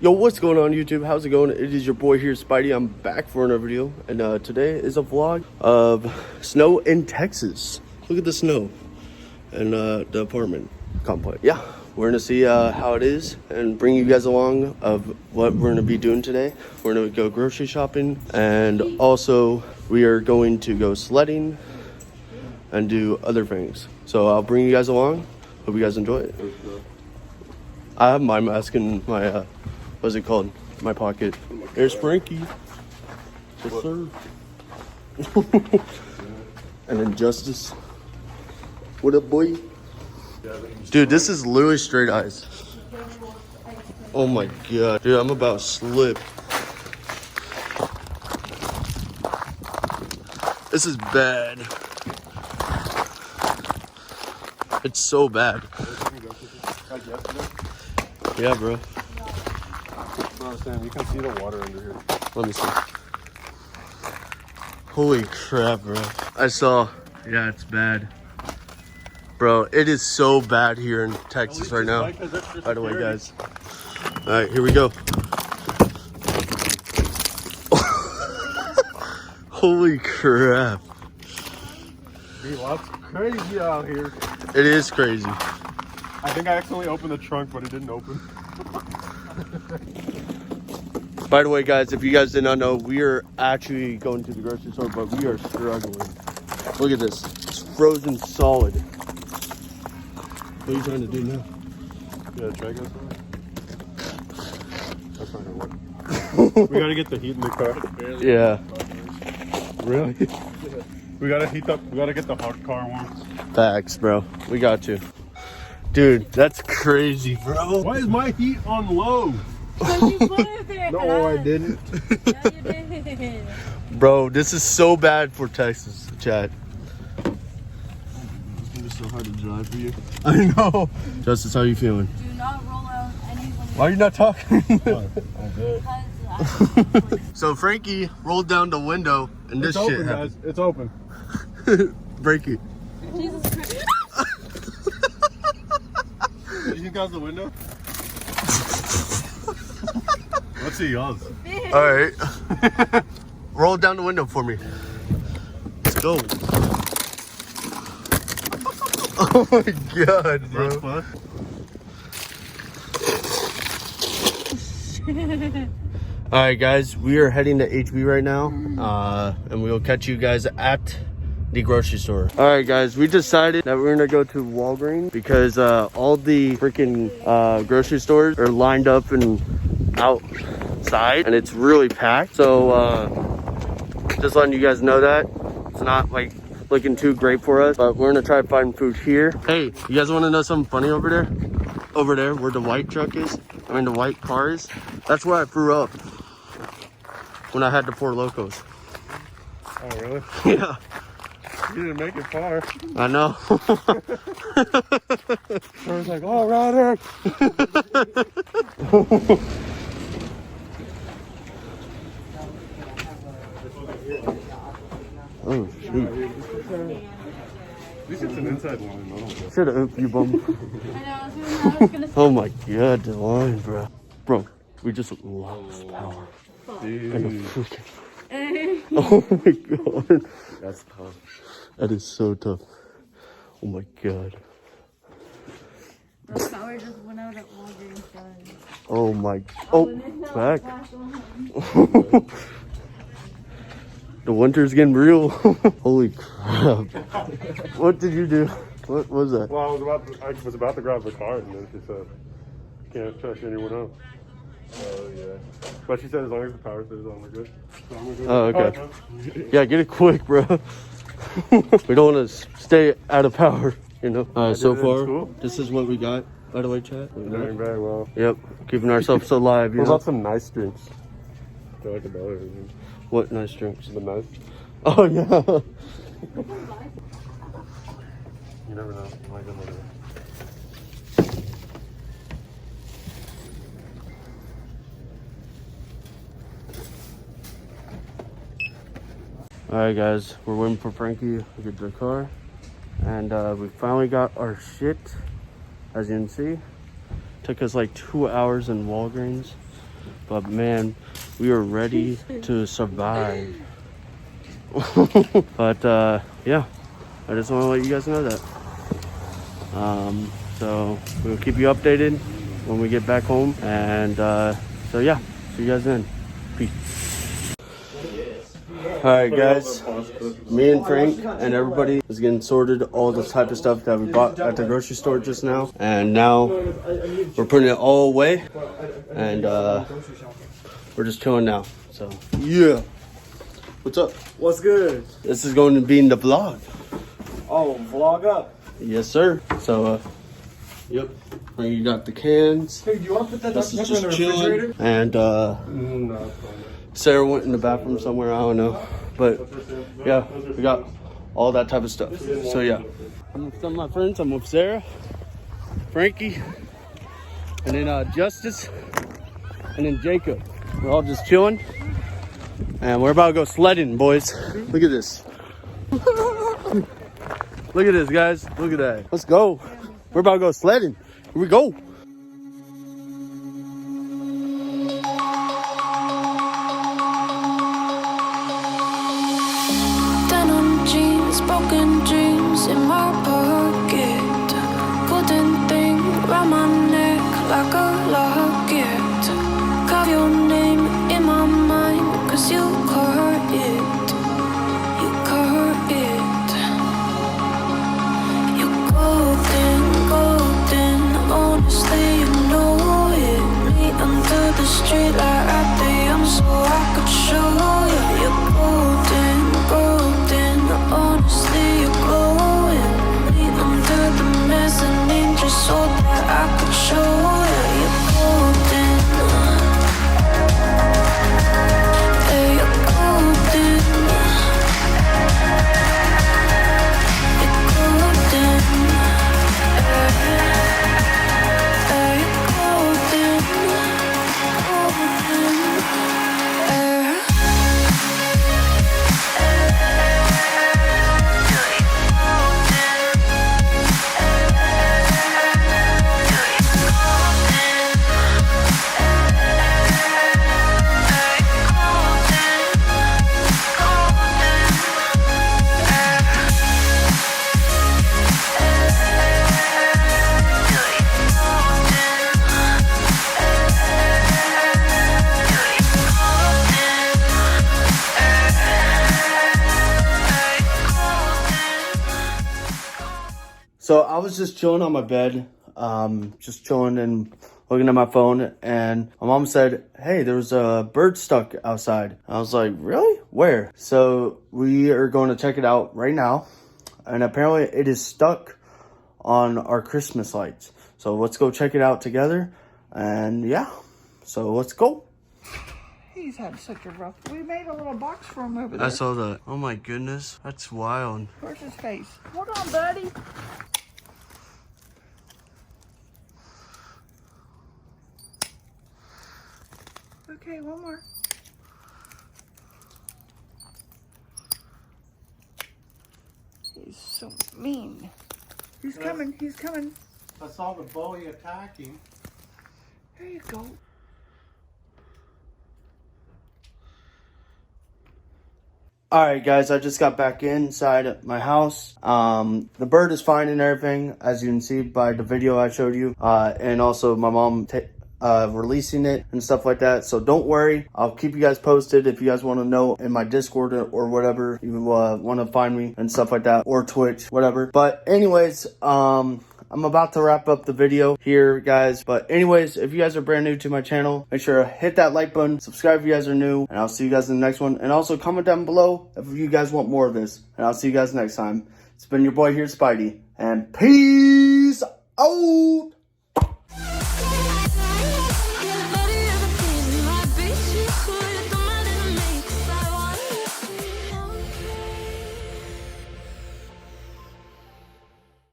Yo, what's going on YouTube? How's it going? It is your boy here, Spidey. I'm back for another video, and today is a vlog of snow in Texas. Look at the snow and the apartment complex. Yeah, we're gonna see how it is and bring you guys along of what we're gonna be doing today. We're gonna go grocery shopping, and also we are going to go sledding and do other things. So I'll bring you guys along. Hope you guys enjoy it. I have my mask in my what's it called? My pocket. There's Frankie. Yes, sir. And Injustice. What up, boy? Dude, this is literally straight eyes. Oh my god. Dude, I'm about to slip. This is bad. It's so bad. Yeah, bro. Sam, you can see the water under here. Let me see. Holy crap, bro. I saw. Yeah, it's bad. Bro, it is so bad here in Texas right now. By the way, guys. Alright, here we go. Holy crap. Dude, lots crazy out here. It is crazy. I think I accidentally opened the trunk, but it didn't open. By the way, guys, if you guys did not know, we are actually going to the grocery store, but we are struggling. Look at this. It's frozen solid. What are you trying to do now? Yeah, try go somewhere. That's not gonna work. We gotta get the heat in the car. Yeah. Really? We gotta heat up. We gotta get the hot car warm. Facts, bro. We got to. Dude, that's crazy, bro. Why is my heat on low? You put it there. No, I didn't. Yeah, you did. Bro, this is so bad for Texas, chat. It's so hard to drive for you. I know. Justice, how you feeling? Do not roll out anyone. Why are you not talking? Because So Frankie rolled down the window and this It's shit open, happened. guys. It's open. Frankie. Jesus Christ. Did you guys the window? Let's see yours. Alright. Roll down the window for me. Let's go. Oh my god, bro. That's fun. Alright guys, we are heading to HB right now. And we'll catch you guys at the grocery store. Alright guys, we decided that we're gonna go to Walgreens because all the freaking grocery stores are lined up and outside and it's really packed. So just letting you guys know that it's not like looking too great for us, but we're gonna try to find food here. Hey, you guys want to know something funny over there? Over there where the white truck is, I mean the white car is, that's where I threw up when I had the Four Locos. Oh, really? Yeah, You didn't make it far. I know. I was like, oh, Ryder. Oh shoot. At least it's an inside line, though. Shut up, you bum. I was gonna say. Oh my god, the line, bro. Bro, we just lost power. Dude. Oh my god. That's tough. That is so tough. Oh my god. The power just went out at Walgreens, guys. Oh my. Oh, back. The winter's getting real. Holy crap. What did you do? What was that? Well, I was about to grab the card, and then she said, can't trust anyone else. Oh, yeah. But she said as long as the power stays on, we're good. So I'm gonna go. Oh, okay. no. Yeah, get it quick, bro. We don't want to stay out of power, you know? So did it in far, school. this is what we got, by the way, chat. Doing very well. Yep, keeping ourselves alive, you What know? about some nice drinks? They're like $1. What nice drinks? The nice. Oh, yeah. You never know. You might get one. Alright guys, we're waiting for Frankie to get to the car. And we finally got our shit, as you can see. Took us like 2 hours in Walgreens. but man, we are ready to survive. But yeah, I just want to let you guys know that. So we'll keep you updated when we get back home, and so yeah, see you guys then. Peace. Alright guys, me and Frank and everybody is getting sorted all the type of stuff that we bought at the grocery store just now, and now we're putting it all away, and we're just chilling now. So yeah, what's up? What's good? This is going to be in the vlog. Oh, vlog up. Yes sir. So yep, you got the cans. Hey, do you want to put that This is Dr. Pepper in just the chilling, refrigerator? and No, Sarah went in the bathroom somewhere, I don't know. But yeah, we got all that type of stuff. So yeah, I'm with some of my friends. I'm with Sarah, Frankie, and then Justice, and then Jacob. We're all just chilling, and we're about to go sledding, boys. Look at this. Look at this, guys. Look at that. Let's go. We're about to go sledding. Here we go. Broken dreams in my pocket, golden thing round my neck like a locket. Carve your name in my mind, cause you caught it, you caught it. You're golden, golden, honestly you know it. Meet under the street light at the young so I could show you. You're golden, golden, honestly you're glowing. Meet under the mezzanine just so that I could show you. You're golden, yeah, you're golden, you're golden, yeah, you're golden, golden, yeah. So I was just chilling on my bed, just chilling and looking at my phone, and my mom said, hey, there was a bird stuck outside. I was like, really? Where? So we are going to check it out right now, and apparently it is stuck on our Christmas lights. So let's go check it out together, and yeah, so let's go. He's had such a rough... We made a little box for him over there. I saw that. Oh my goodness, that's wild. Where's his face? Hold on, buddy. Okay, one more. He's so mean. He's coming, he's coming. I saw the bully attacking. There you go. Alright guys, I just got back inside my house. The bird is fine and everything, as you can see by the video I showed you. And also my mom releasing it and stuff like that. So don't worry, I'll keep you guys posted if you guys want to know in my Discord or whatever. You want to find me and stuff like that, or Twitch, whatever. But anyways, I'm about to wrap up the video here, guys. But anyways, if you guys are brand new to my channel, make sure to hit that like button, subscribe if you guys are new, and I'll see you guys in the next one. And also comment down below if you guys want more of this, and I'll see you guys next time. It's been your boy here, Spidey, and peace out.